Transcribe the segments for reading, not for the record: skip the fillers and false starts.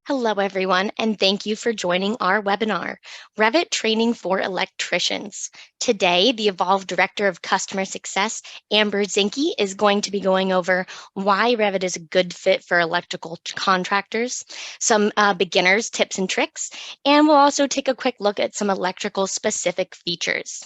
Hello, everyone, and thank you for joining our webinar, Revit Training for Electricians. Today, the Evolve Director of Customer Success, Amber Zinke, is going to be going over why Revit is a good fit for electrical contractors, some beginners, tips and tricks, and we'll also take a quick look at some electrical specific features.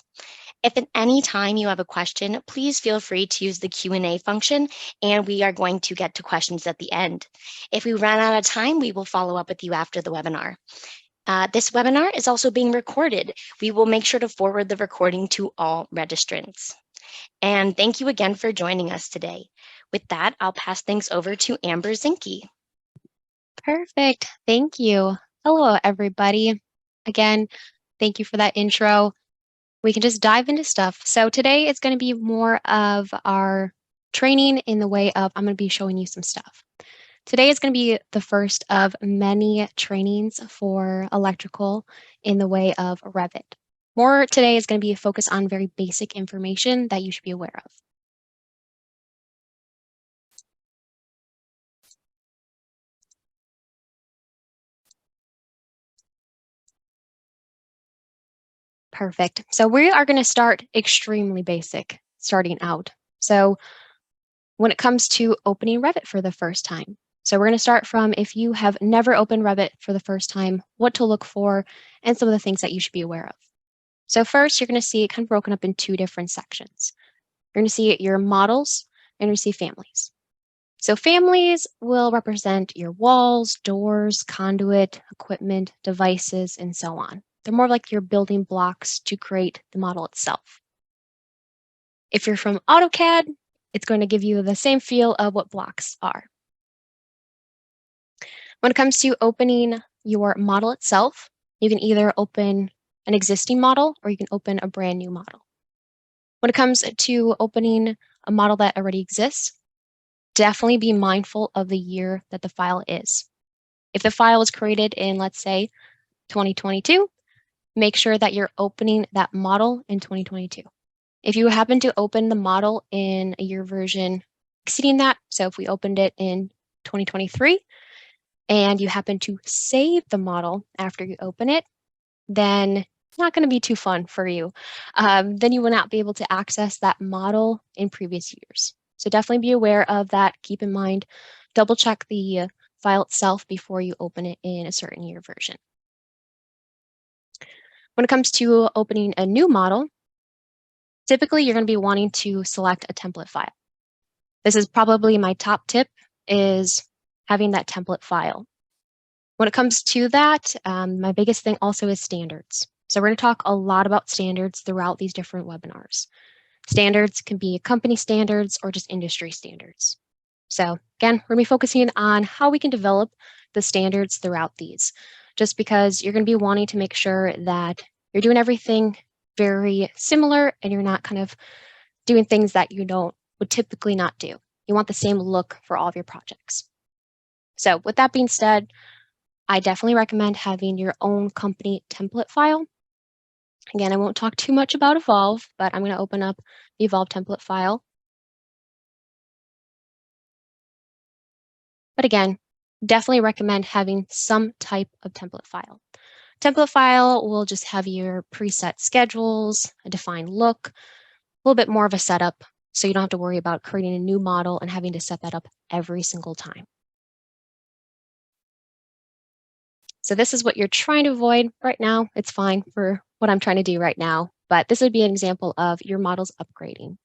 If at any time you have a question, please feel free to use the Q&A function, and we are going to get to questions at the end. If we run out of time, we will follow up with you after the webinar. This webinar is also being recorded. We will make sure to forward the recording to all registrants. And thank you again for joining us today. With that, I'll pass things over to Amber Zinke. Perfect. Thank you. Hello, everybody. Again, thank you for that intro. We can just dive into stuff. So today it's going to be more of our training in the way of I'm going to be showing you some stuff. Today is going to be the first of many trainings for electrical in the way of Revit. More today is going to be a focus on very basic information that you should be aware of. Perfect. So we are going to start extremely basic, starting out. So when it comes to opening Revit for the first time. So we're going to start from if you have never opened Revit for the first time, what to look for, and some of the things that you should be aware of. So first, you're going to see it kind of broken up in two different sections. You're going to see your models, and you're going to see families. So families will represent your walls, doors, conduit, equipment, devices, and so on. They're more like your building blocks to create the model itself. If you're from AutoCAD, it's going to give you the same feel of what blocks are. When it comes to opening your model itself, you can either open an existing model or you can open a brand new model. When it comes to opening a model that already exists, definitely be mindful of the year that the file is. If the file was created in, let's say, 2022, make sure that you're opening that model in 2022. If you happen to open the model in a year version exceeding that, so if we opened it in 2023 and you happen to save the model after you open it, then it's not going to be too fun for you. Then you will not be able to access that model in previous years. So definitely be aware of that. Keep in mind, double check the file itself before you open it in a certain year version. When it comes to opening a new model, typically you're going to be wanting to select a template file. This is probably my top tip, is having that template file. When it comes to that, my biggest thing also is standards. So we're going to talk a lot about standards throughout these different webinars. Standards can be company standards or just industry standards. So again, we're going to be focusing on how we can develop the standards throughout these, just because you're going to be wanting to make sure that you're doing everything very similar and you're not kind of doing things that you would typically not do. You want the same look for all of your projects. So with that being said, I definitely recommend having your own company template file. Again, I won't talk too much about Evolve, but I'm going to open up the Evolve template file. But again, definitely recommend having some type of template file. Template file will just have your preset schedules, a defined look, a little bit more of a setup, so you don't have to worry about creating a new model and having to set that up every single time. So this is what you're trying to avoid right now. It's fine for what I'm trying to do right now, but this would be an example of your model's upgrading.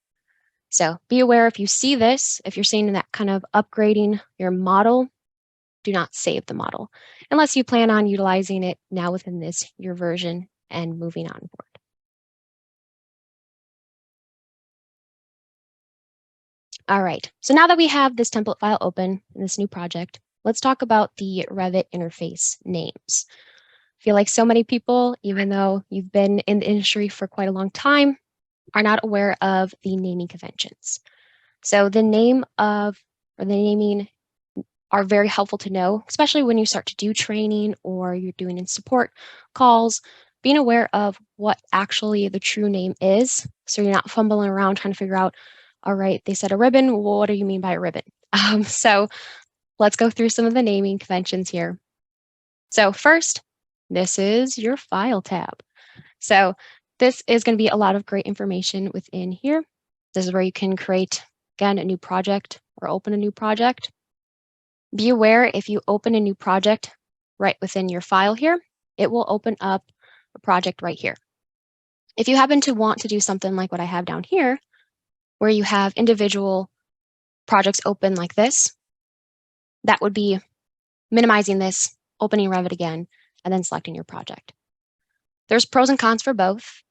So be aware if you see this, if you're seeing that kind of upgrading your model, do not save the model unless you plan on utilizing it now within this year version and moving on board. All right, so now that we have this template file open in this new project, let's talk about the Revit interface names. I feel like so many people, even though you've been in the industry for quite a long time, are not aware of the naming conventions. So the name of, or the naming are very helpful to know, especially when you start to do training or you're doing in support calls, being aware of what actually the true name is. So you're not fumbling around trying to figure out, all right, they said a ribbon, well, what do you mean by a ribbon? So let's go through some of the naming conventions here. So first, this is your File tab. So this is going to be a lot of great information within here. This is where you can create, again, a new project or open a new project. Be aware if you open a new project right within your file here, it will open up a project right here. If you happen to want to do something like what I have down here, where you have individual projects open like this, that would be minimizing this, opening Revit again, and then selecting your project. There's pros and cons for both,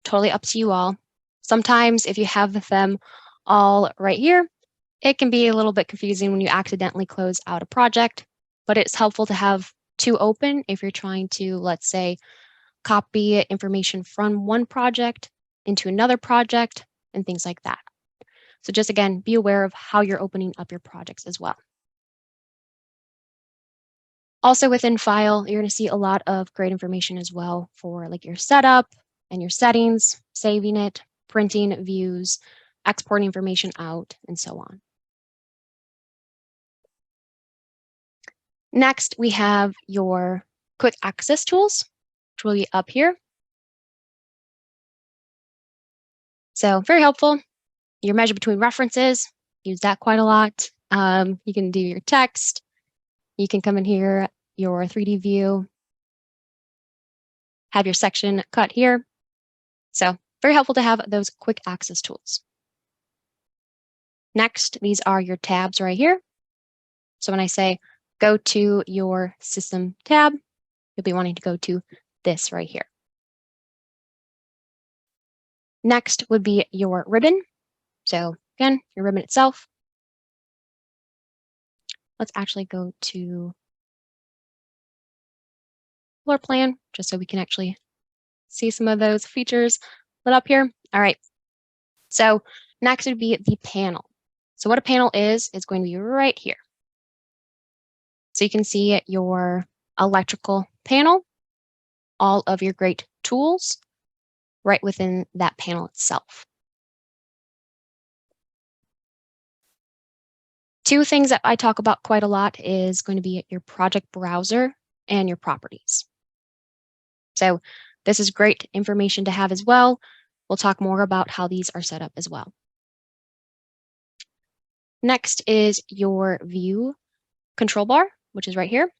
totally up to you all. Sometimes if you have them all right here, it can be a little bit confusing when you accidentally close out a project, but it's helpful to have two open if you're trying to, let's say, copy information from one project into another project and things like that. So just again, be aware of how you're opening up your projects as well. Also within File, you're going to see a lot of great information as well for like your setup and your settings, saving it, printing views, exporting information out, and so on. Next, we have your quick access tools, which will be up here. So very helpful. Your measure between references, use that quite a lot. You can do your text. You can come in here, your 3D view, have your section cut here. So very helpful to have those quick access tools. Next, these are your tabs right here. So when I say go to your system tab, you'll be wanting to go to this right here. Next would be your ribbon. So again, your ribbon itself. Let's actually go to floor plan, just so we can actually see some of those features lit up here. All right. So next would be the panel. So what a panel is going to be right here. So you can see your electrical panel, all of your great tools right within that panel itself. Two things that I talk about quite a lot is going to be your project browser and your properties. So this is great information to have as well. We'll talk more about how these are set up as well. Next is your view control bar, which is right here.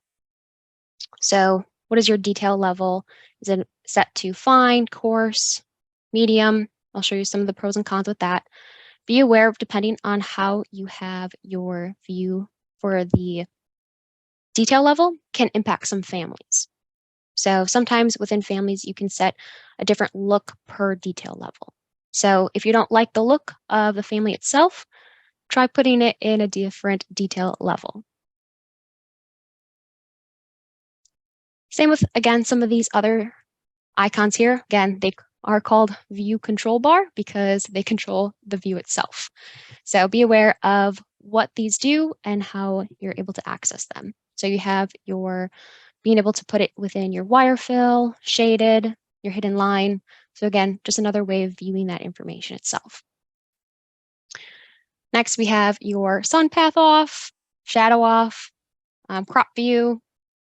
So what is your detail level? Is it set to fine, coarse, medium? I'll show you some of the pros and cons with that. Be aware of, depending on how you have your view for the detail level, can impact some families. So sometimes within families, you can set a different look per detail level. So if you don't like the look of the family itself, try putting it in a different detail level. Same with, again, some of these other icons here. Again, they are called view control bar because they control the view itself. So be aware of what these do and how you're able to access them. So you have your being able to put it within your wire fill, shaded, your hidden line. So again, just another way of viewing that information itself. Next, we have your sun path off, shadow off, crop view,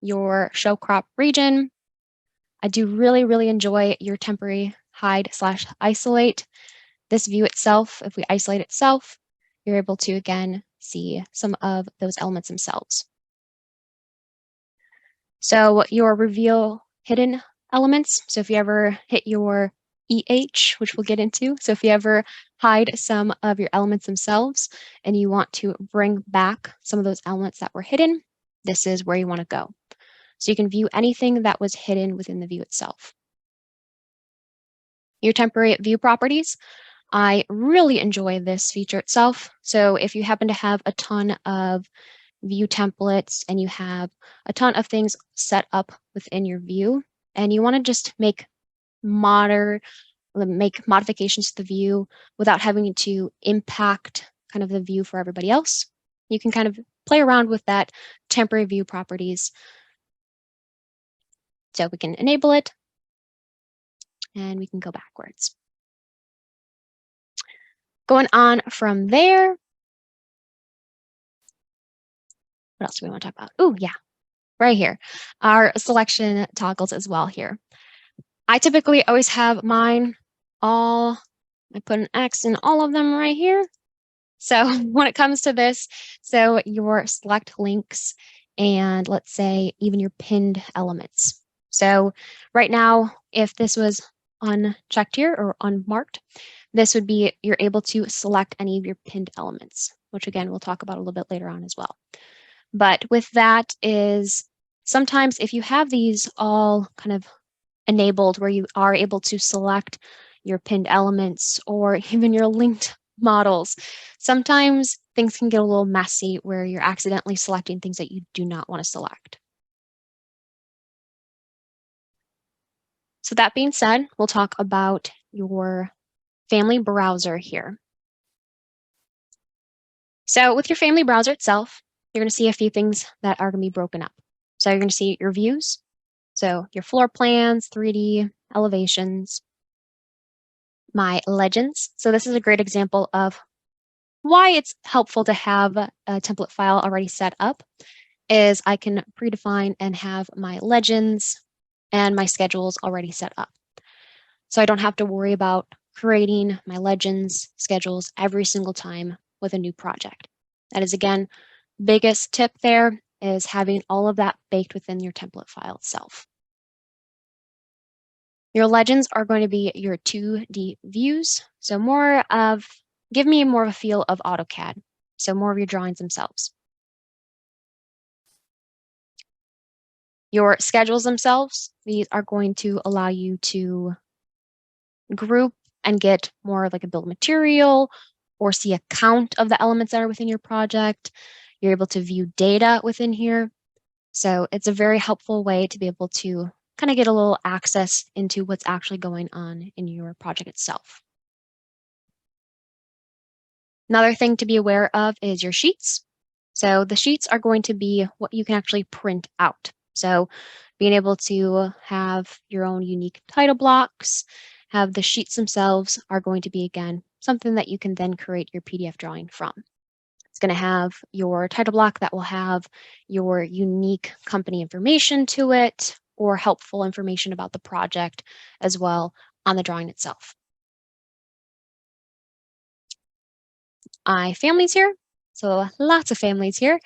your show crop region. I do really enjoy your temporary hide/isolate. This view itself, if we isolate itself, you're able to, again, see some of those elements themselves. So your reveal hidden elements. So if you ever hit your EH, which we'll get into, so if you ever hide some of your elements themselves and you want to bring back some of those elements that were hidden, this is where you want to go. So you can view anything that was hidden within the view itself. Your temporary view properties. I really enjoy this feature itself. So if you happen to have a ton of view templates and you have a ton of things set up within your view and you want to just make modifications to the view without having to impact kind of the view for everybody else, you can kind of play around with that temporary view properties. So we can enable it and we can go backwards. Going on from there, what else do we want to talk about? Oh, yeah. right here, our selection toggles as well here. I typically always have mine all, I put an X in all of them right here. So when it comes to this, so your select links and let's say even your pinned elements. So right now, if this was unchecked here or unmarked, this would be you're able to select any of your pinned elements, which again, we'll talk about a little bit later on as well. But with that is sometimes if you have these all kind of enabled where you are able to select your pinned elements or even your linked models, sometimes things can get a little messy where you're accidentally selecting things that you do not want to select. So that being said, we'll talk about your family browser here. So with your family browser itself, you're going to see a few things that are going to be broken up. So you're going to see your views, so your floor plans, 3D, elevations, my legends. So this is a great example of why it's helpful to have a template file already set up is I can predefine and have my legends and my schedules already set up. So I don't have to worry about creating my legends schedules every single time with a new project. That is, again, biggest tip there is having all of that baked within your template file itself. Your legends are going to be your 2D views. So give me more of a feel of AutoCAD. So more of your drawings themselves. Your schedules themselves, these are going to allow you to group and get more like a bill of material or see a count of the elements that are within your project. You're able to view data within here. So it's a very helpful way to be able to kind of get a little access into what's actually going on in your project itself. Another thing to be aware of is your sheets. So the sheets are going to be what you can actually print out. So being able to have your own unique title blocks, have the sheets themselves are going to be, again, something that you can then create your PDF drawing from. It's going to have your title block that will have your unique company information to it or helpful information about the project as well on the drawing itself. Families here. So lots of families here.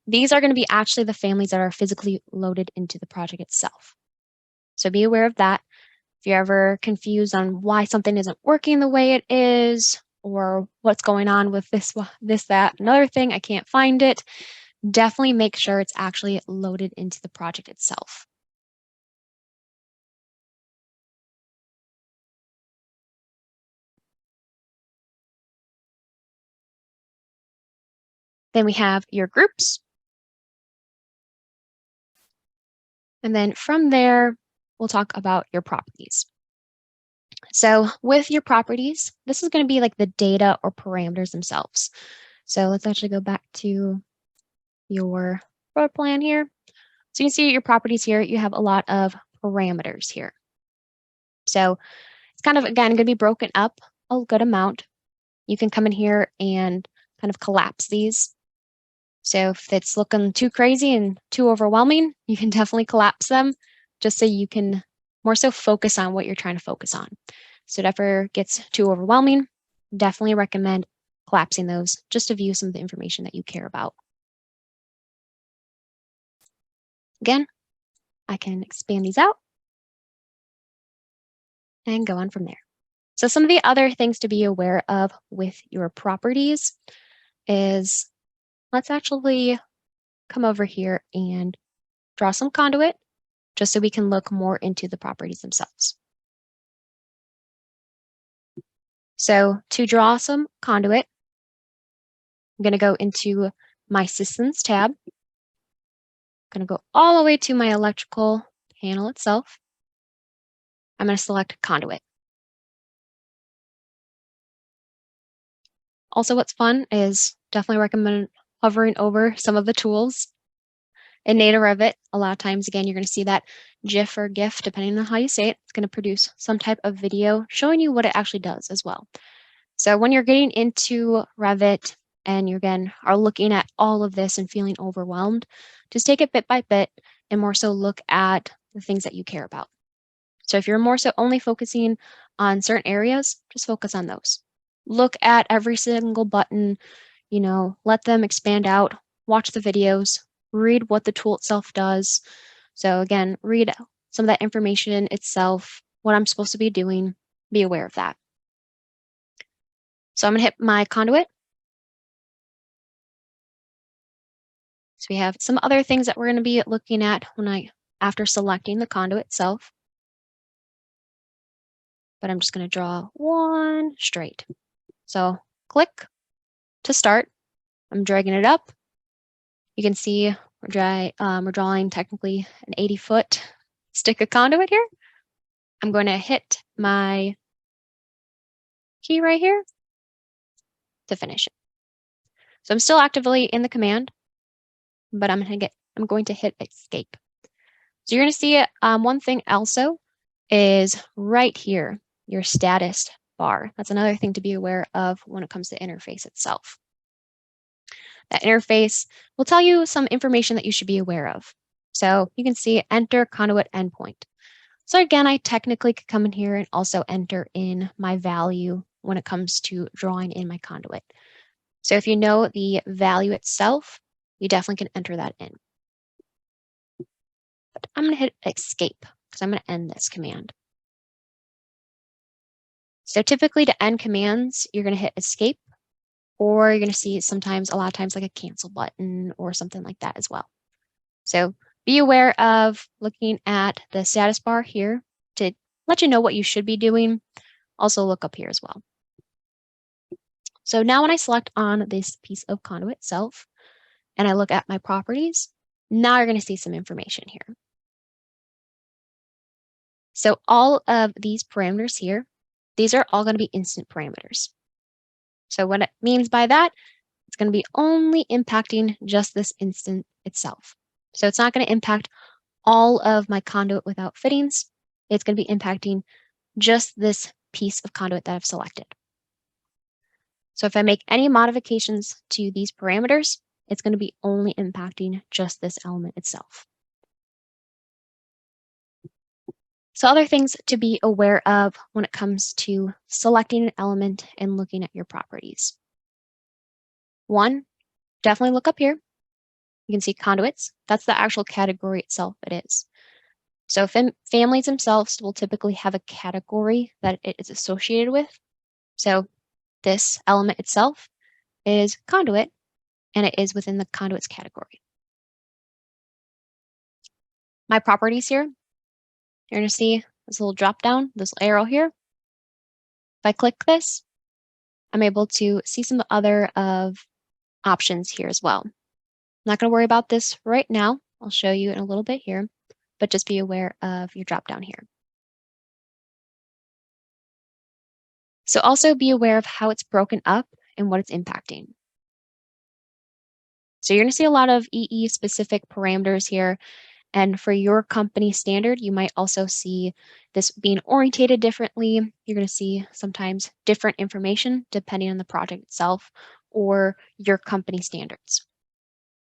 These are going to be actually the families that are physically loaded into the project itself. So be aware of that. If you're ever confused on why something isn't working the way it is, or what's going on with this, that, another thing, I can't find it, definitely make sure it's actually loaded into the project itself. Then we have your groups. And then from there, we'll talk about your properties. So with your properties, this is going to be like the data or parameters themselves. So let's actually go back to your floor plan here. So you can see your properties here, you have a lot of parameters here. So it's kind of, again, going to be broken up a good amount. You can come in here and kind of collapse these. So if it's looking too crazy and too overwhelming, you can definitely collapse them just so you can more so focus on what you're trying to focus on. So if it ever gets too overwhelming, definitely recommend collapsing those just to view some of the information that you care about. Again, I can expand these out and go on from there. So some of the other things to be aware of with your properties is let's actually come over here and draw some conduit just so we can look more into the properties themselves. So to draw some conduit, I'm going to go into my systems tab. I'm going to go all the way to my electrical panel itself. I'm going to select conduit. Also, what's fun is definitely recommend hovering over some of the tools. In native Revit, a lot of times, again, you're going to see that GIF or GIF, depending on how you say it, it's going to produce some type of video showing you what it actually does as well. So when you're getting into Revit and you, again, are looking at all of this and feeling overwhelmed, just take it bit by bit. and more so look at the things that you care about. So if you're more so only focusing on certain areas, just focus on those. Look at every single button, let them expand out, watch the videos, read what the tool itself does. So again, read some of that information itself, what I'm supposed to be doing, be aware of that. So I'm going to hit my conduit. So we have some other things that we're going to be looking at after selecting the conduit itself. But I'm just going to draw one straight. So click to start. I'm dragging it up. You can see we're drawing technically an 80-foot stick of conduit here. I'm going to hit my key right here to finish it. So I'm still actively in the command, but I'm going to hit escape. So you're going to see one thing also is right here, your status bar. That's another thing to be aware of when it comes to the interface itself. That interface will tell you some information that you should be aware of. So you can see enter conduit endpoint. So again, I technically could come in here and also enter in my value when it comes to drawing in my conduit. So if you know the value itself, you definitely can enter that in. But I'm going to hit escape because I'm going to end this command. So typically to end commands, you're going to hit escape, or you're going to see a lot of times like a cancel button or something like that as well. So be aware of looking at the status bar here to let you know what you should be doing. Also look up here as well. So now when I select on this piece of conduit itself and I look at my properties, now you're going to see some information here. So all of these parameters here, these are all going to be instant parameters. So what it means by that, it's going to be only impacting just this instant itself. So it's not going to impact all of my conduit without fittings. It's going to be impacting just this piece of conduit that I've selected. So if I make any modifications to these parameters, it's going to be only impacting just this element itself. So other things to be aware of when it comes to selecting an element and looking at your properties. One, definitely look up here. You can see conduits. That's the actual category itself it is. So families themselves will typically have a category that it is associated with. So this element itself is conduit, and it is within the conduits category. My properties here, you're going to see this little drop down, this arrow here. If I click this, I'm able to see some other options here as well. I'm not going to worry about this right now. I'll show you in a little bit here, but just be aware of your drop down here. So also be aware of how it's broken up and what it's impacting. So you're going to see a lot of EE specific parameters here. And for your company standard, you might also see this being orientated differently. You're going to see sometimes different information depending on the project itself or your company standards.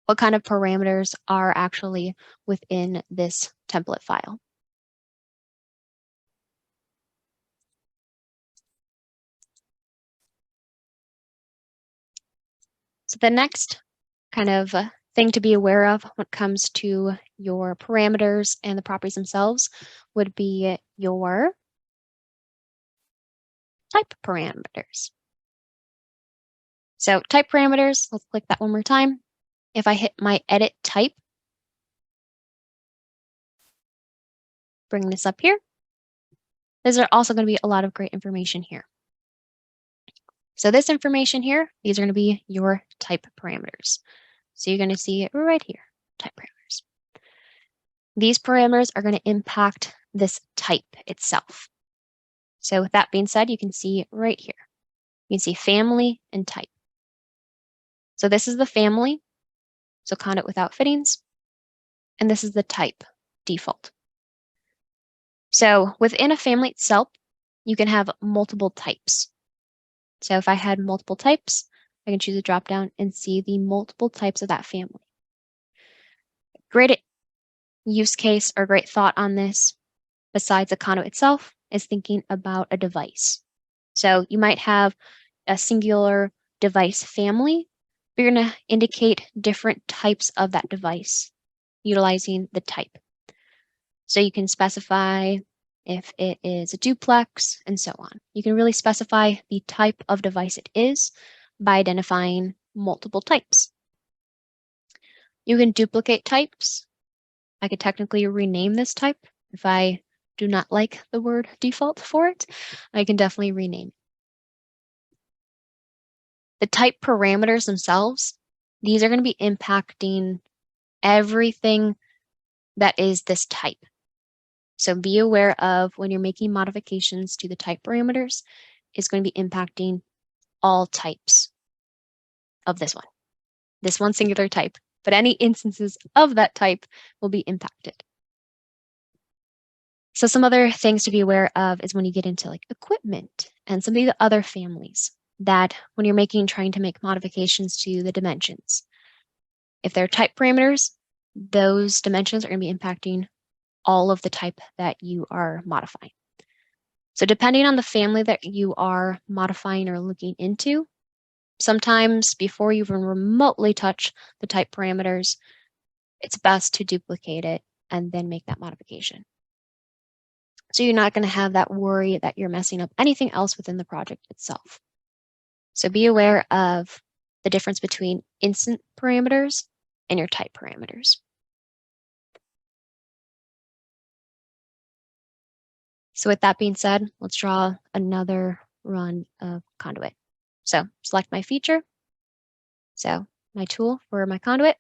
What kind of parameters are actually within this template file? So the next kind of thing to be aware of when it comes to your parameters and the properties themselves would be your type parameters. So type parameters, let's click that one more time. If I hit my edit type, bring this up here, these are also going to be a lot of great information here. So this information here, these are going to be your type parameters. So you're going to see it right here, type parameters. These parameters are going to impact this type itself. So with that being said, you can see right here, you can see family and type. So this is the family, so conduit without fittings, and this is the type, default. So within a family itself, you can have multiple types. So if I had multiple types, I can choose a drop down and see the multiple types of that family. Great use case or great thought on this, besides the conduit itself, is thinking about a device. So you might have a singular device family, but you're going to indicate different types of that device utilizing the type. So you can specify if it is a duplex and so on. You can really specify the type of device it is by identifying multiple types. You can duplicate types. I could technically rename this type. If I do not like the word default for it, I can definitely rename it. The type parameters themselves, these are going to be impacting everything that is this type. So be aware of when you're making modifications to the type parameters, it's going to be impacting all types of this one singular type, but any instances of that type will be impacted. So some other things to be aware of is when you get into like equipment and some of the other families that when you're trying to make modifications to the dimensions. If they're type parameters, those dimensions are going to be impacting all of the type that you are modifying. So depending on the family that you are modifying or looking into, sometimes before you even remotely touch the type parameters, it's best to duplicate it and then make that modification. So you're not going to have that worry that you're messing up anything else within the project itself. So be aware of the difference between instant parameters and your type parameters. So with that being said, let's draw another run of conduit. So select my feature. So my tool for my conduit.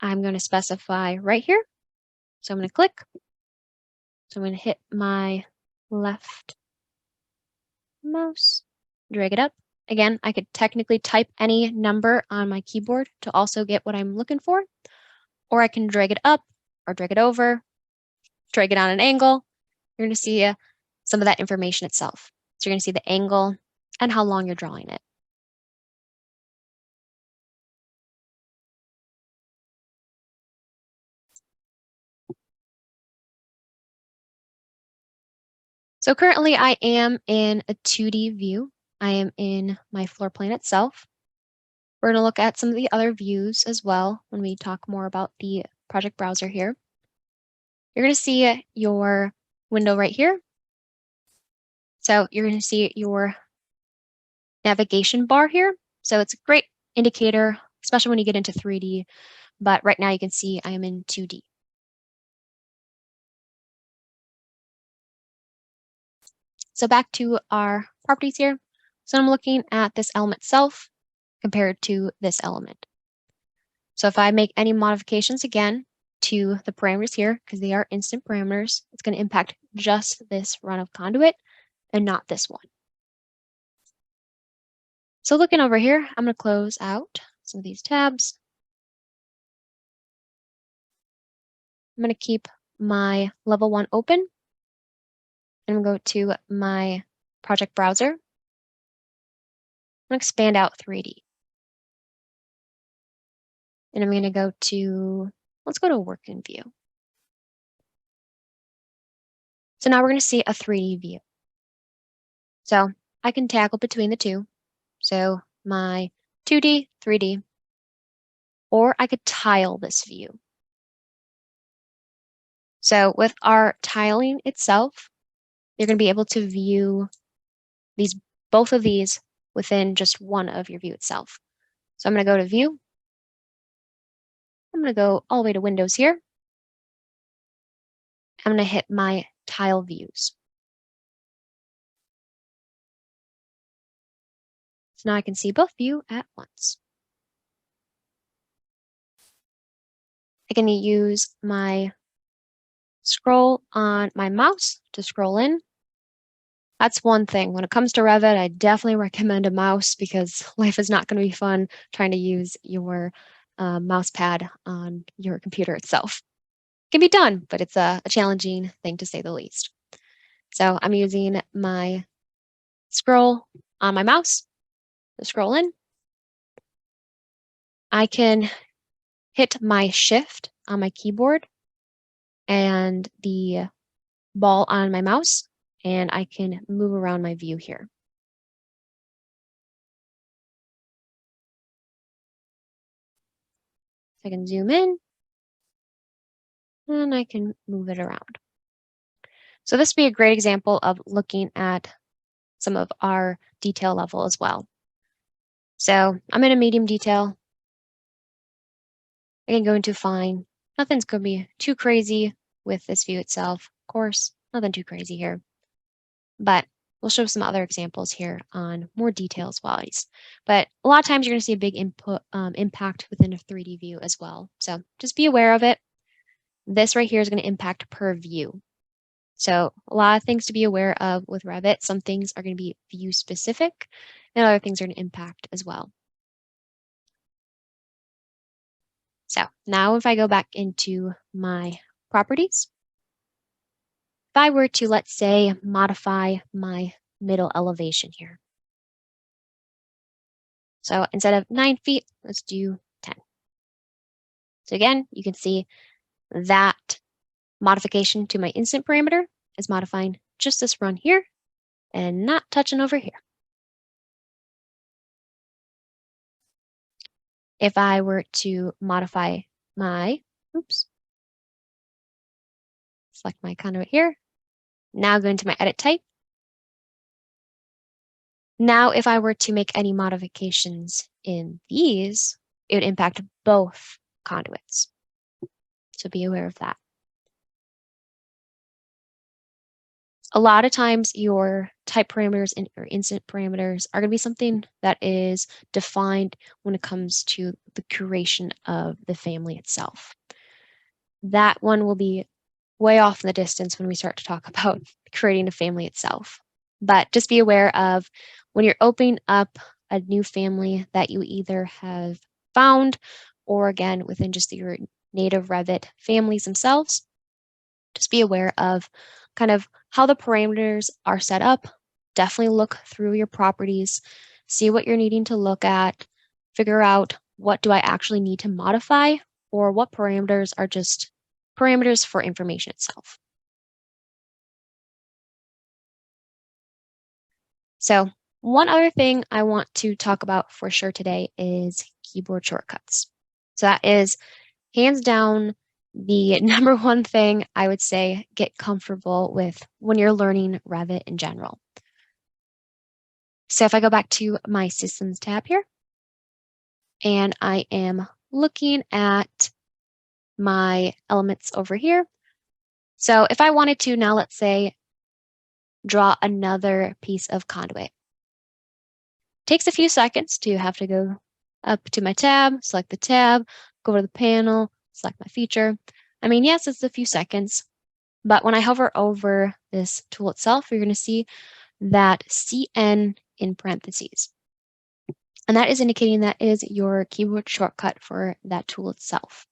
I'm going to specify right here. So I'm going to click. So I'm going to hit my left mouse, drag it up. Again, I could technically type any number on my keyboard to also get what I'm looking for, or I can drag it up or drag it over, drag it on an angle. You're going to see some of that information itself. So you're going to see the angle and how long you're drawing it. So currently I am in a 2D view. I am in my floor plan itself. We're going to look at some of the other views as well when we talk more about the project browser here. You're going to see your window right here. So you're going to see your navigation bar here. So it's a great indicator, especially when you get into 3D. But right now you can see I am in 2D. So back to our properties here. So I'm looking at this element itself compared to this element. So if I make any modifications again to the parameters here, because they are instant parameters, it's going to impact just this run of conduit and not this one. So looking over here, I'm going to close out some of these tabs. I'm going to keep my level 1 open. And I'm going to go to my project browser. I'm going to expand out 3D. And I'm going to go to, let's go to working view. So now we're going to see a 3D view. So I can toggle between the two. So my 2D, 3D, or I could tile this view. So with our tiling itself, you're going to be able to view both of these within just one of your view itself. So I'm going to go to view. I'm going to go all the way to Windows here. I'm going to hit my tile views. So now I can see both view at once. I can use my scroll on my mouse to scroll in. That's one thing. When it comes to Revit, I definitely recommend a mouse because life is not going to be fun trying to use your mouse pad on your computer itself. It can be done, but it's a challenging thing to say the least. So I'm using my scroll on my mouse to scroll in. I can hit my shift on my keyboard and the ball on my mouse, and I can move around my view here. I can zoom in and I can move it around. So this would be a great example of looking at some of our detail level as well. So I'm in a medium detail. I can go into fine. Nothing's going to be too crazy with this view itself. Of course, nothing too crazy here. But we'll show some other examples here on more details wise. But a lot of times you're going to see a big impact within a 3D view as well. So just be aware of it. This right here is going to impact per view. So a lot of things to be aware of with Revit. Some things are going to be view specific and other things are going to impact as well. So now if I go back into my properties, if I were to, let's say, modify my middle elevation here. So instead of 9 feet, let's do 10. So again, you can see that modification to my instant parameter is modifying just this run here and not touching over here. If I were to modify my, select my conduit here, now go into my edit type. Now, if I were to make any modifications in these, it would impact both conduits. So be aware of that. A lot of times your type parameters or instant parameters are going to be something that is defined when it comes to the curation of the family itself. That one will be way off in the distance when we start to talk about creating a family itself. But just be aware of when you're opening up a new family that you either have found or again within just your native Revit families themselves, just be aware of kind of how the parameters are set up. Definitely look through your properties, see what you're needing to look at, figure out what do I actually need to modify or what parameters are just parameters for information itself. So one other thing I want to talk about for sure today is keyboard shortcuts. So that is hands down the number one thing I would say get comfortable with when you're learning Revit in general. So if I go back to my Systems tab here, and I am looking at my elements over here. So if I wanted to now, let's say, draw another piece of conduit. Takes a few seconds to have to go up to my tab, select the tab, go to the panel, select my feature. I mean, yes, it's a few seconds, but when I hover over this tool itself, you're going to see that CN in parentheses. And that is indicating that is your keyboard shortcut for that tool itself.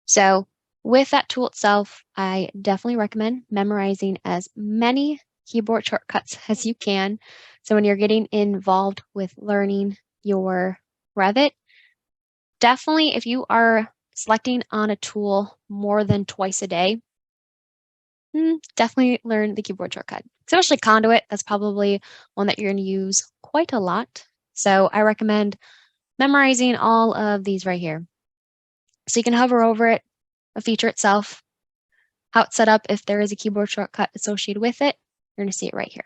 So with that tool itself, I definitely recommend memorizing as many keyboard shortcuts as you can. So when you're getting involved with learning your Revit, definitely if you are selecting on a tool more than twice a day, definitely learn the keyboard shortcut. Especially conduit, that's probably one that you're going to use quite a lot. So I recommend memorizing all of these right here. So you can hover over it, a feature itself, how it's set up. If there is a keyboard shortcut associated with it, you're going to see it right here.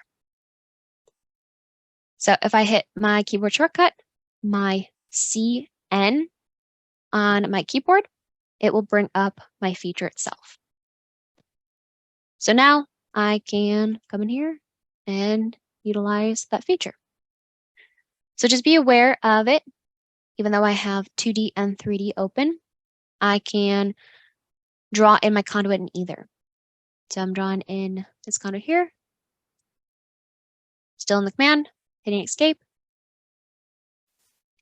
So if I hit my keyboard shortcut, my CN on my keyboard, it will bring up my feature itself. So now I can come in here and utilize that feature. So just be aware of it. Even though I have 2D and 3D open, I can draw in my conduit in either. So I'm drawing in this conduit here, still in the command, hitting escape.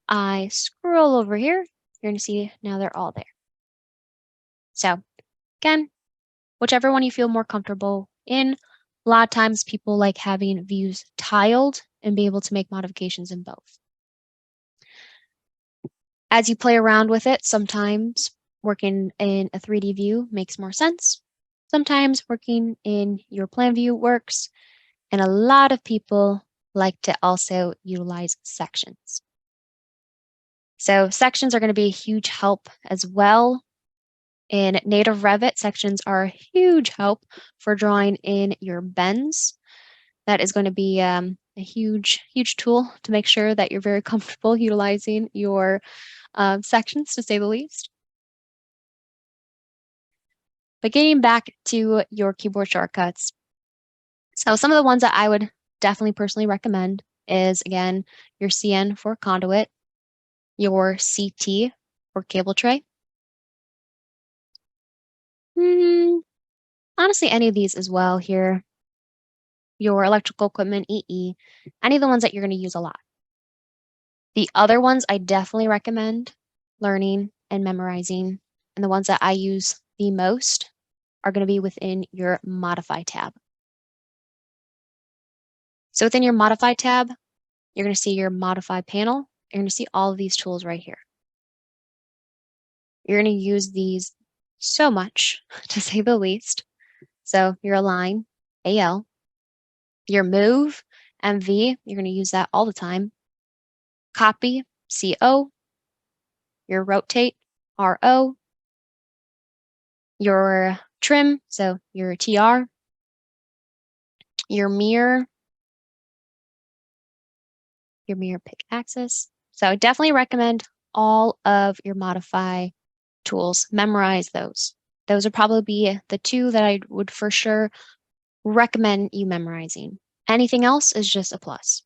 I scroll over here, you're going to see now they're all there. So again, whichever one you feel more comfortable in. A lot of times people like having views tiled and be able to make modifications in both. As you play around with it, sometimes working in a 3D view makes more sense. Sometimes working in your plan view works, and a lot of people like to also utilize sections. So sections are going to be a huge help as well. In native Revit, sections are a huge help for drawing in your bends. That is going to be a huge tool to make sure that you're very comfortable utilizing your sections, to say the least. But getting back to your keyboard shortcuts, so some of the ones that I would definitely personally recommend is, again, your CN for conduit, your CT for cable tray. Honestly, any of these as well here. Your electrical equipment, EE, any of the ones that you're going to use a lot. The other ones I definitely recommend learning and memorizing, and the ones that I use the most are going to be within your Modify tab. So within your Modify tab, you're going to see your Modify panel. You're going to see all of these tools right here. You're going to use these so much, to say the least. So your Align, AL, your Move, MV, you're going to use that all the time. Copy, CO, your Rotate, RO, your Trim, so your TR, your Mirror pick axis. So I definitely recommend all of your Modify tools. Memorize those. Those would probably be the two that I would for sure recommend you memorizing. Anything else is just a plus.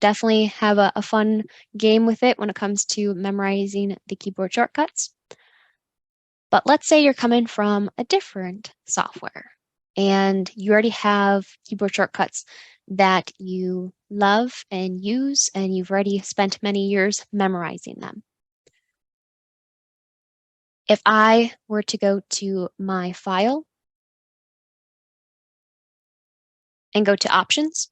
Definitely have a fun game with it when it comes to memorizing the keyboard shortcuts. But let's say you're coming from a different software and you already have keyboard shortcuts that you love and use, and you've already spent many years memorizing them. If I were to go to my file and go to options,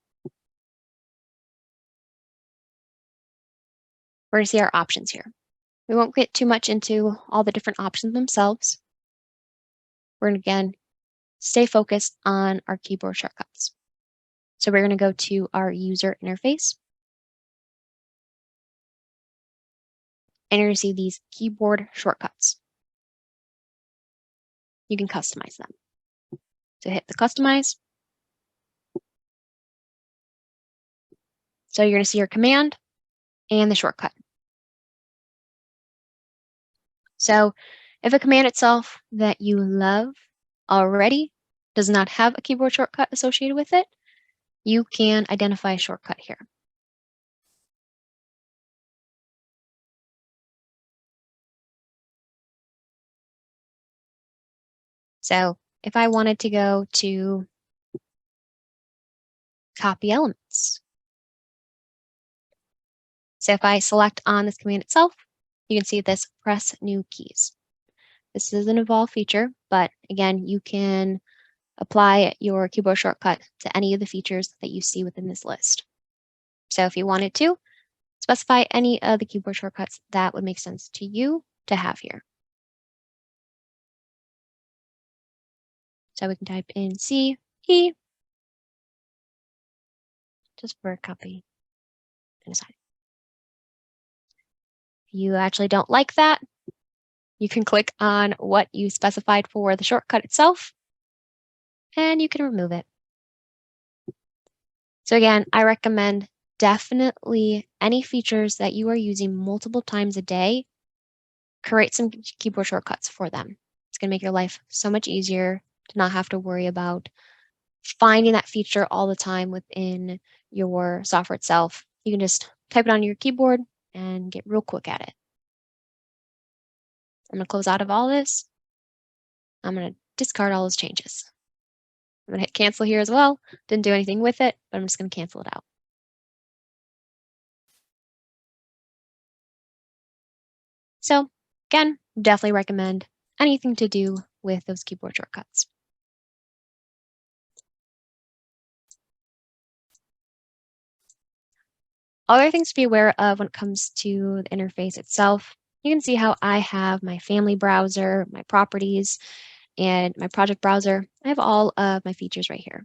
we're going to see our options here. We won't get too much into all the different options themselves. We're going to, again, stay focused on our keyboard shortcuts. So we're going to go to our user interface. And you're going to see these keyboard shortcuts. You can customize them. So hit the customize. So you're going to see your command and the shortcut. So if a command itself that you love already does not have a keyboard shortcut associated with it, you can identify a shortcut here. So if I wanted to go to copy elements, so if I select on this command itself, you can see this press new keys. This is an evolved feature, but again, you can apply your keyboard shortcut to any of the features that you see within this list. So if you wanted to, specify any of the keyboard shortcuts that would make sense to you to have here. So we can type in C, E, just for a copy and aside. If you actually don't like that, you can click on what you specified for the shortcut itself, and you can remove it. So again, I recommend definitely any features that you are using multiple times a day, create some keyboard shortcuts for them. It's going to make your life so much easier to not have to worry about finding that feature all the time within your software itself. You can just type it on your keyboard and get real quick at it. I'm going to close out of all this. I'm going to discard all those changes. I'm going to hit cancel here as well. Didn't do anything with it, but I'm just going to cancel it out. So again, definitely recommend anything to do with those keyboard shortcuts. Other things to be aware of when it comes to the interface itself. you can see how I have my family browser, my properties, and my project browser. I have all of my features right here.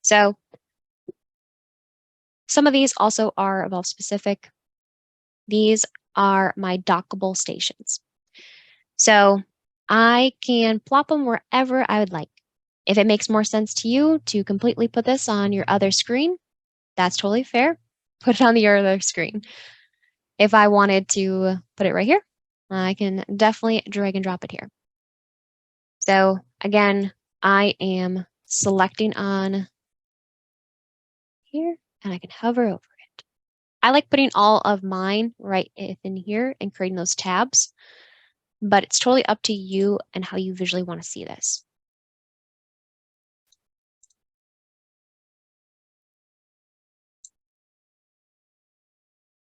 So some of these also are Evolve specific. These are my dockable stations. So I can plop them wherever I would like. If it makes more sense to you to completely put this on your other screen, that's totally fair. Put it on your other screen. If I wanted to put it right here, I can definitely drag and drop it here. So again, I am selecting on here and I can hover over it. I like putting all of mine right in here and creating those tabs, but it's totally up to you and how you visually want to see this.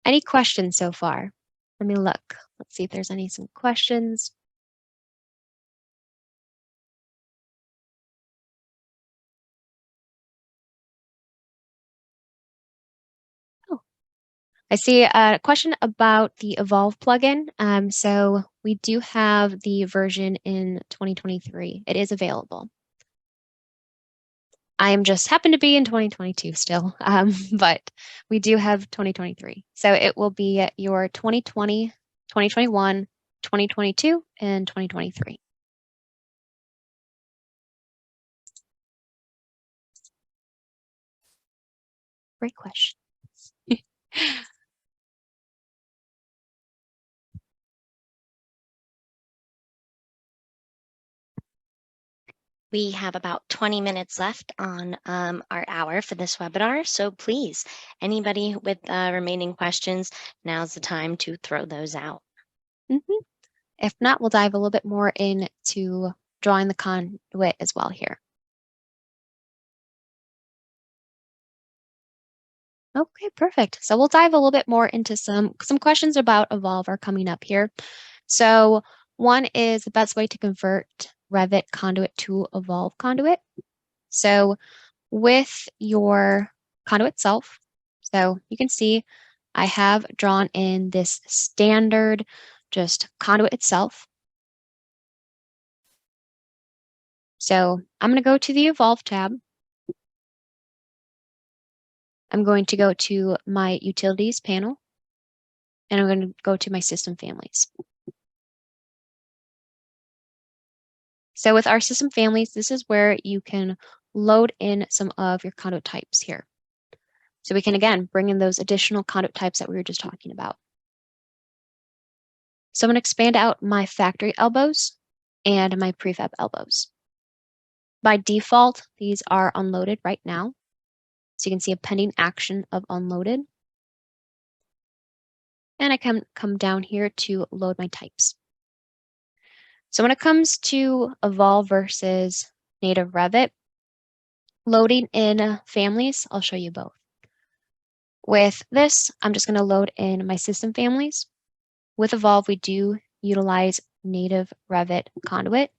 Any questions so far? Let me look. Let's see if there's some questions. Oh, I see a question about the Evolve plugin. So we do have the version in 2023. It is available. I am just happen to be in 2022 still, but we do have 2023. So it will be your 2020, 2021, 2022, and 2023. Great question. We have about 20 minutes left on our hour for this webinar. So please, anybody with remaining questions, now's the time to throw those out. Mm-hmm. If not, we'll dive a little bit more into drawing the conduit as well here. Okay, perfect. So we'll dive a little bit more into some questions about Evolve are coming up here. So one is the best way to convert Revit conduit to Evolve conduit. So with your conduit itself, so you can see I have drawn in this standard just conduit itself. So I'm going to go to the Evolve tab. I'm going to go to my utilities panel, and I'm going to go to my system families. So with our system families, this is where you can load in some of your conduit types here. So we can, again, bring in those additional conduit types that we were just talking about. So I'm going to expand out my factory elbows and my prefab elbows. By default, these are unloaded right now. So you can see a pending action of unloaded. And I can come down here to load my types. So when it comes to Evolve versus native Revit, loading in families, I'll show you both. With this, I'm just going to load in my system families. With Evolve, we do utilize native Revit conduit.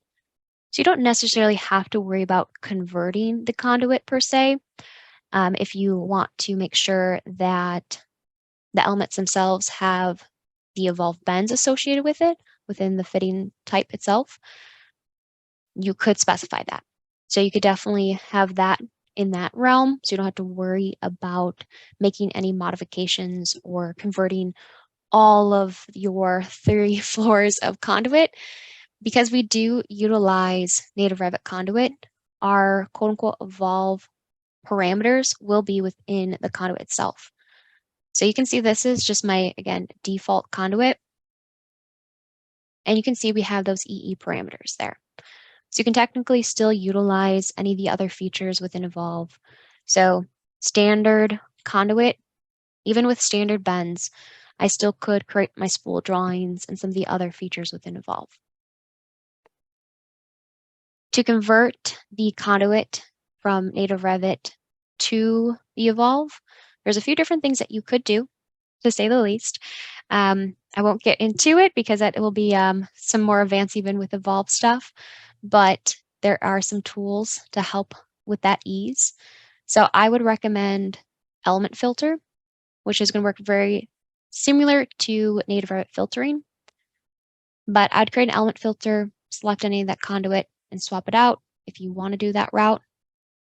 So you don't necessarily have to worry about converting the conduit per se. If you want to make sure that the elements themselves have the Evolve bends associated with it within the fitting type itself, you could specify that. So you could definitely have that in that realm, so you don't have to worry about making any modifications or converting all of your 3 floors of conduit. Because we do utilize native Revit conduit, our quote unquote Evolve parameters will be within the conduit itself. So you can see this is just my, again, default conduit. And you can see we have those EE parameters there. So you can technically still utilize any of the other features within Evolve. So standard conduit, even with standard bends, I still could create my spool drawings and some of the other features within Evolve. To convert the conduit from native Revit to the Evolve, there's a few different things that you could do, to say the least. I won't get into it because it will be some more advanced even with Evolve stuff, but there are some tools to help with that ease. So I would recommend Element Filter, which is going to work very similar to native Revit filtering. But I'd create an element filter, select any of that conduit and swap it out if you want to do that route.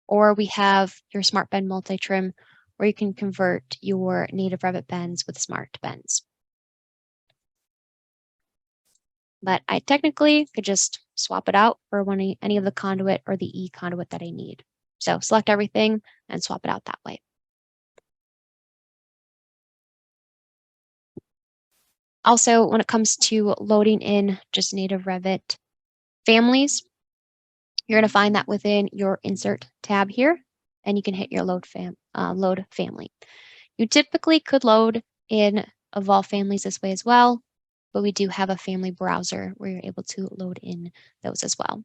Or we have your smart bend multi-trim where you can convert your native Revit bends with smart bends. But I technically could just swap it out for any of the conduit or the E conduit that I need. So select everything and swap it out that way. Also, when it comes to loading in just native Revit families, you're going to find that within your Insert tab here, and you can hit your load family. You typically could load in Evolve families this way as well, but we do have a family browser where you're able to load in those as well.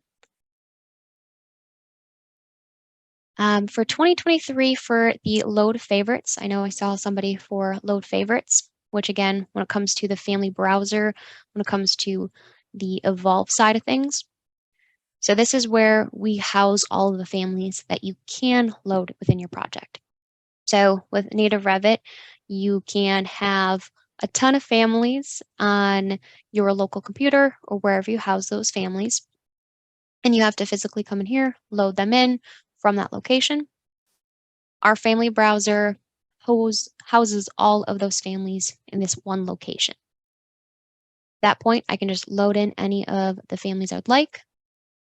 For 2023, for the load favorites, I know I saw somebody for load favorites, which again, when it comes to the family browser, when it comes to the Evolve side of things. So this is where we house all of the families that you can load within your project. So with native Revit, you can have a ton of families on your local computer or wherever you house those families. And you have to physically come in here, load them in from that location. Our family browser houses all of those families in this one location. At that point, I can just load in any of the families I would like,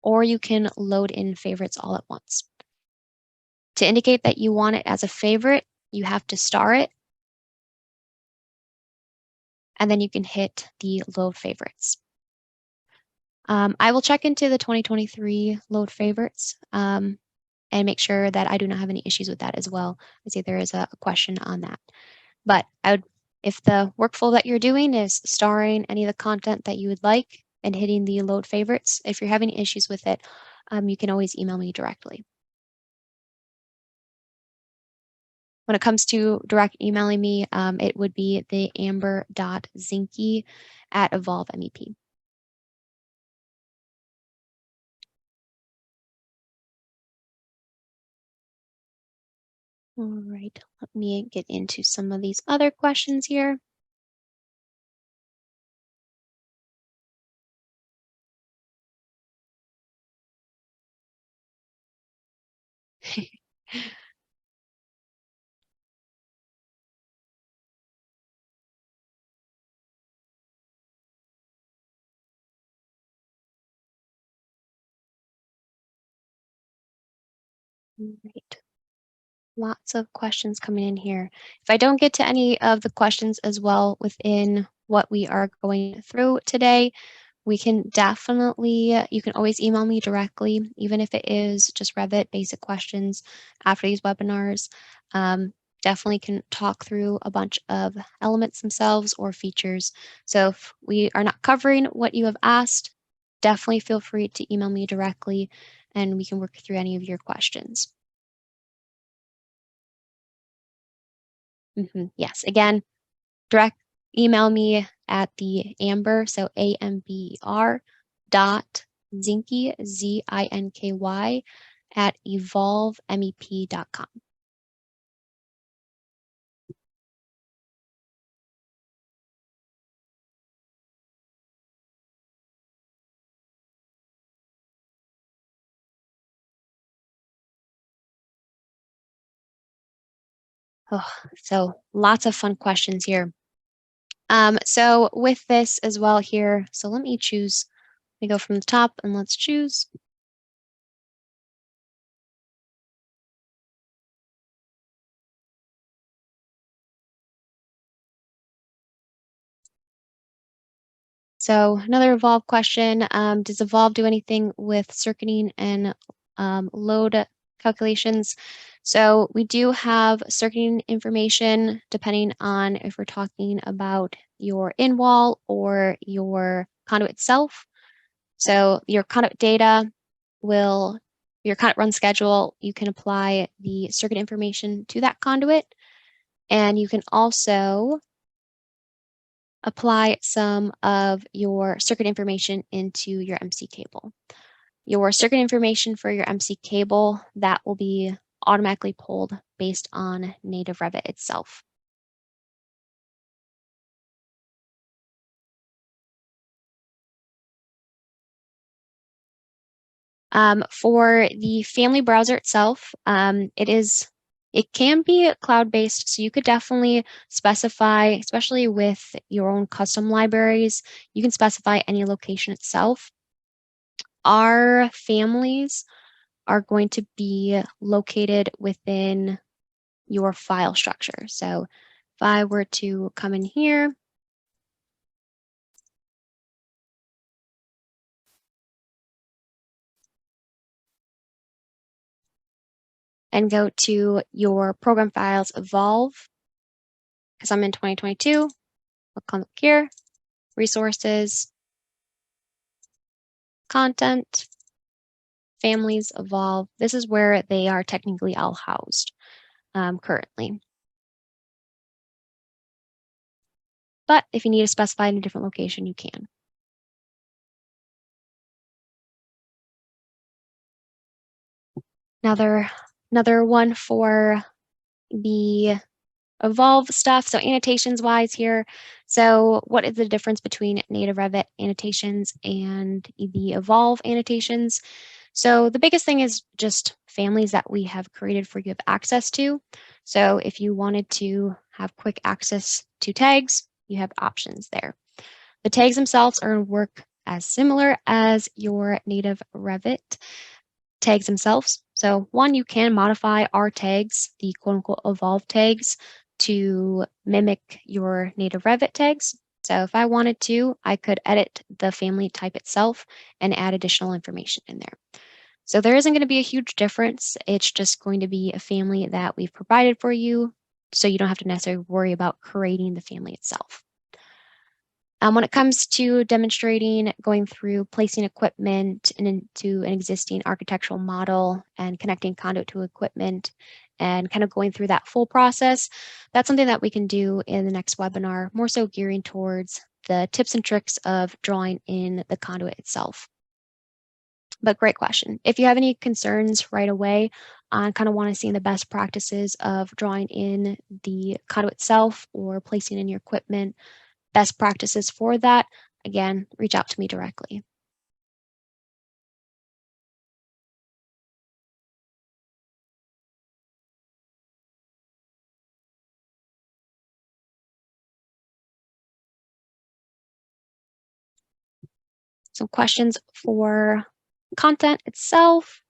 or you can load in favorites all at once. To indicate that you want it as a favorite, you have to star it, and then you can hit the load favorites. I will check into the 2023 load favorites and make sure that I do not have any issues with that as well. I see there is a question on that. But if the workflow that you're doing is starring any of the content that you would like and hitting the load favorites, if you're having issues with it, you can always email me directly. When it comes to direct emailing me, it would be the amber.zinke@evolve.mep. All right, let me get into some of these other questions here. Right. Lots of questions coming in here. If I don't get to any of the questions as well within what we are going through today, we can definitely, you can always email me directly, even if it is just Revit basic questions after these webinars. Definitely can talk through a bunch of elements themselves or features. So if we are not covering what you have asked, definitely feel free to email me directly and we can work through any of your questions. Yes, again, direct email me at the Amber, so AMBER dot Zinky, ZINKY at evolvemep.com. Oh, so lots of fun questions here. So with this as well here, so let me choose, we go from the top and let's choose. So another Evolve question, does Evolve do anything with circuiting and load calculations? So we do have circuiting information depending on if we're talking about your in-wall or your conduit itself. So your conduit data your conduit run schedule, you can apply the circuit information to that conduit. And you can also apply some of your circuit information into your MC cable. Your circuit information for your MC cable, that will be automatically pulled based on native Revit itself. For the family browser itself, it can be cloud-based, so you could definitely specify, especially with your own custom libraries, you can specify any location itself. Our families are going to be located within your file structure. So if I were to come in here, and go to your program files evolve, because I'm in 2022, I'll come here, resources, content, families evolve. This is where they are technically all housed currently. But if you need to specify in a different location, you can. Another one for the evolve stuff. So annotations wise here. So what is the difference between native Revit annotations and the evolve annotations? So the biggest thing is just families that we have created for you have access to. So if you wanted to have quick access to tags, you have options there. The tags themselves are work as similar as your native Revit tags themselves. So one, you can modify our tags, the quote unquote evolve tags, to mimic your native Revit tags. So if I wanted to, I could edit the family type itself and add additional information in there. So there isn't going to be a huge difference. It's just going to be a family that we've provided for you, so you don't have to necessarily worry about creating the family itself. When it comes to demonstrating, going through placing equipment into an existing architectural model and connecting conduit to equipment and kind of going through that full process, that's something that we can do in the next webinar, more so gearing towards the tips and tricks of drawing in the conduit itself. But great question. If you have any concerns right away on kind of want to see the best practices of drawing in the conduit itself or placing in your equipment, best practices for that, again, reach out to me directly. So questions for content itself.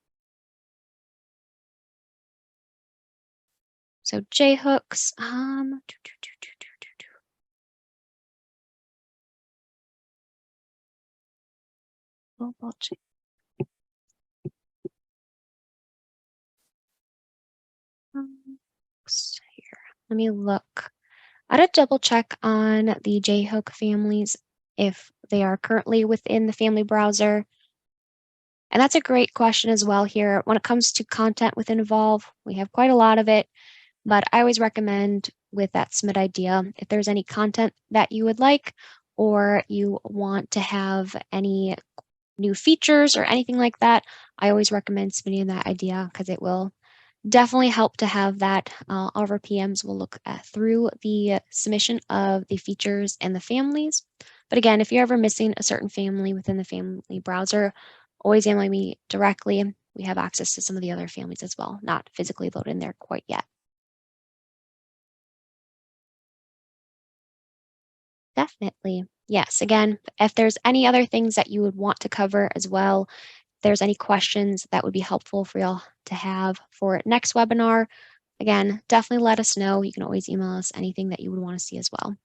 So J-hooks. Here. Let me look. I had to double check on the J-hook families if they are currently within the family browser. And that's a great question as well here. When it comes to content within Evolve, we have quite a lot of it, but I always recommend with that submit idea, if there's any content that you would like, or you want to have any new features or anything like that, I always recommend submitting that idea because it will definitely help to have that. All of our PMs will look through the submission of the features and the families. But again, if you're ever missing a certain family within the family browser, always email me directly. We have access to some of the other families as well, not physically loaded in there quite yet. Definitely. Yes. Again, if there's any other things that you would want to cover as well, if there's any questions that would be helpful for y'all to have for next webinar, again, definitely let us know. You can always email us anything that you would want to see as well.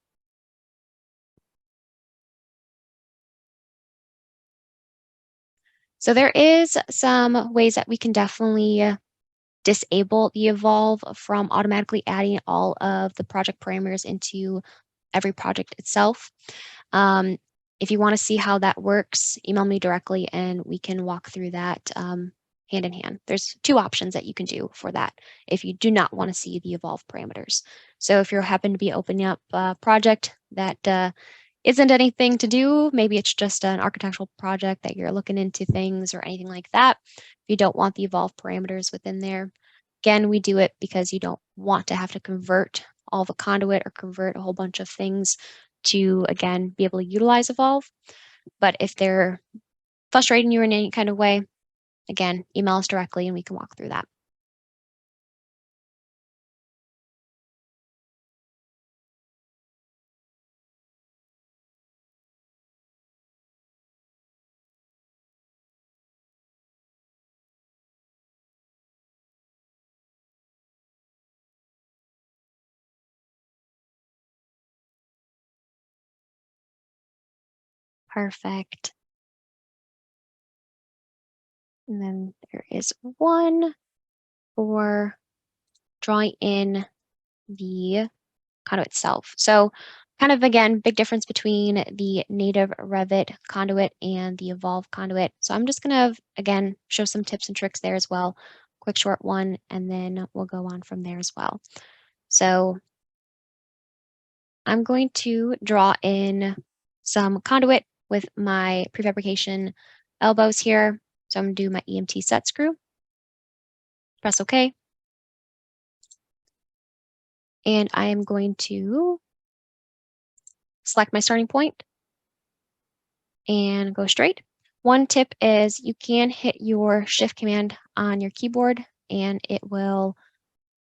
So there is some ways that we can definitely disable the evolve from automatically adding all of the project parameters into every project itself. If you want to see how that works, email me directly and we can walk through that hand in hand. There's two options that you can do for that if you do not want to see the evolve parameters. So if you happen to be opening up a project that isn't anything to do, maybe it's just an architectural project that you're looking into things or anything like that, if you don't want the evolve parameters within there, again, we do it because you don't want to have to convert all the conduit or convert a whole bunch of things to, again, be able to utilize evolve. But if they're frustrating you in any kind of way, again, email us directly and we can walk through that. Perfect. And then there is one for drawing in the conduit itself. So kind of, again, big difference between the native Revit conduit and the Evolve conduit. So I'm just going to, again, show some tips and tricks there as well. Quick short one, and then we'll go on from there as well. So I'm going to draw in some conduit with my prefabrication elbows here. So I'm going to do my EMT set screw. Press OK. And I am going to select my starting point and go straight. One tip is you can hit your shift command on your keyboard and it will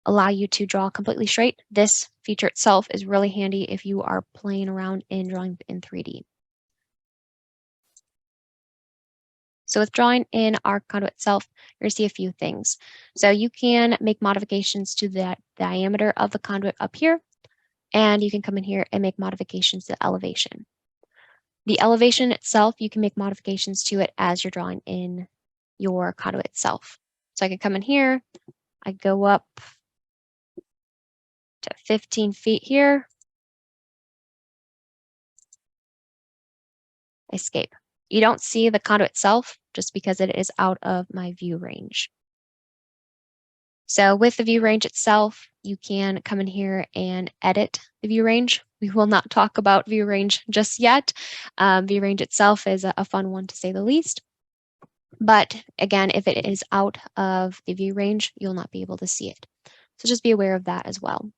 allow you to draw completely straight. This feature itself is really handy if you are playing around in drawing in 3D. So with drawing in our conduit itself, you're going to see a few things. So you can make modifications to the diameter of the conduit up here, and you can come in here and make modifications to elevation. The elevation itself, you can make modifications to it as you're drawing in your conduit itself. So I can come in here, I go up to 15 feet here, escape. You don't see the conduit itself just because it is out of my view range. So with the view range itself, you can come in here and edit the view range. We will not talk about view range just yet. View range itself is a fun one to say the least. But again, if it is out of the view range, you'll not be able to see it. So just be aware of that as well.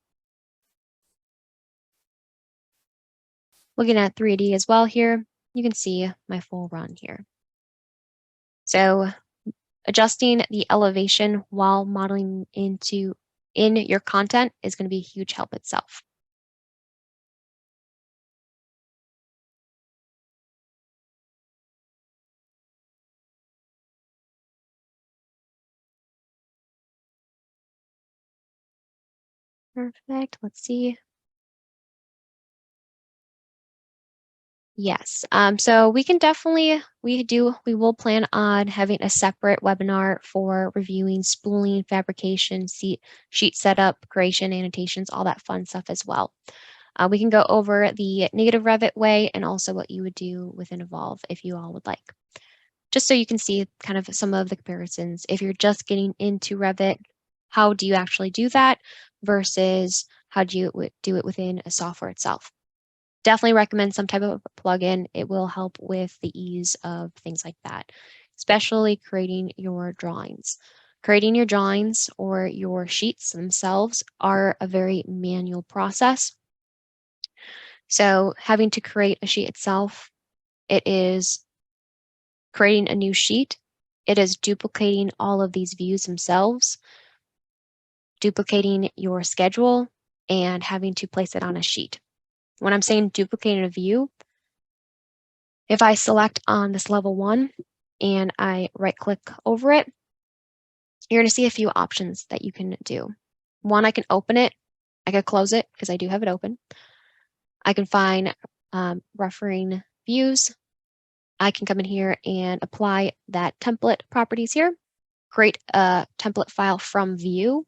Looking at 3D as well here, you can see my full run here. So adjusting the elevation while modeling in your content is going to be a huge help itself. Perfect. Let's see. Yes. So we can definitely, we will plan on having a separate webinar for reviewing spooling, fabrication, sheet setup, creation, annotations, all that fun stuff as well. We can go over the native Revit way and also what you would do within Evolve if you all would like. Just so you can see kind of some of the comparisons. If you're just getting into Revit, how do you actually do that versus how do you do it within a software itself? Definitely recommend some type of plugin. It will help with the ease of things like that, especially creating your drawings. Creating your drawings or your sheets themselves are a very manual process. So having to create a sheet itself, it is creating a new sheet. It is duplicating all of these views themselves, duplicating your schedule, and having to place it on a sheet. When I'm saying duplicating a view, if I select on this level 1 and I right click over it, you're going to see a few options that you can do. One, I can open it. I can close it because I do have it open. I can find referring views. I can come in here and apply that template properties here, create a template file from view.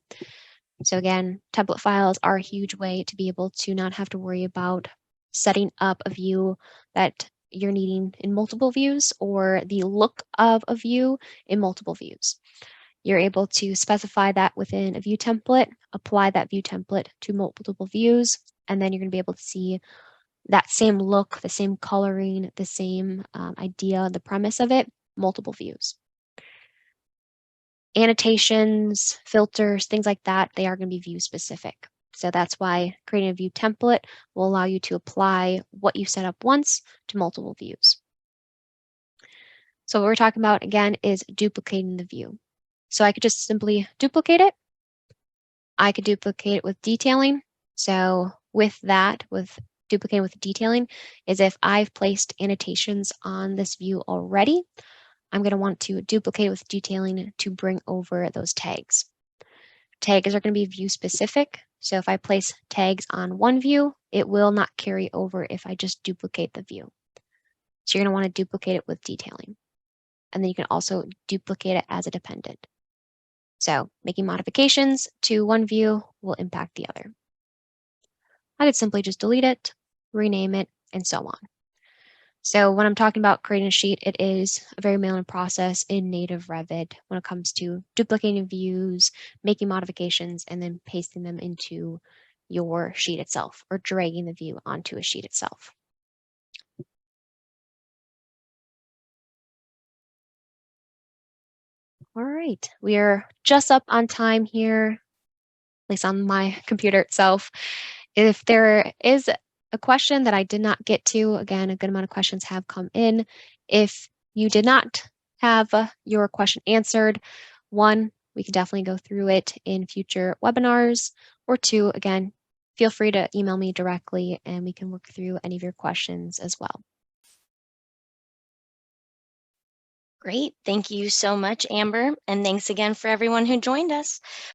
So again, template files are a huge way to be able to not have to worry about setting up a view that you're needing in multiple views or the look of a view in multiple views. You're able to specify that within a view template, apply that view template to multiple views, and then you're going to be able to see that same look, the same coloring, the same idea, the premise of it, multiple views. Annotations, filters, things like that, they are going to be view specific. So that's why creating a view template will allow you to apply what you set up once to multiple views. So what we're talking about again is duplicating the view. So I could just simply duplicate it. I could duplicate it with detailing. So with that, with duplicating with detailing, is if I've placed annotations on this view already, I'm going to want to duplicate with detailing to bring over those tags. Tags are going to be view specific. So if I place tags on one view, it will not carry over if I just duplicate the view. So you're going to want to duplicate it with detailing. And then you can also duplicate it as a dependent. So making modifications to one view will impact the other. I could simply just delete it, rename it, and so on. So when I'm talking about creating a sheet, it is a very manual process in native Revit when it comes to duplicating views, making modifications, and then pasting them into your sheet itself or dragging the view onto a sheet itself. All right, we are just up on time here, at least on my computer itself. If there is a question that I did not get to, again, a good amount of questions have come in. If you did not have your question answered, one, we can definitely go through it in future webinars, or two, again, feel free to email me directly and we can work through any of your questions as well. Great. Thank you so much, Amber. And thanks again for everyone who joined us.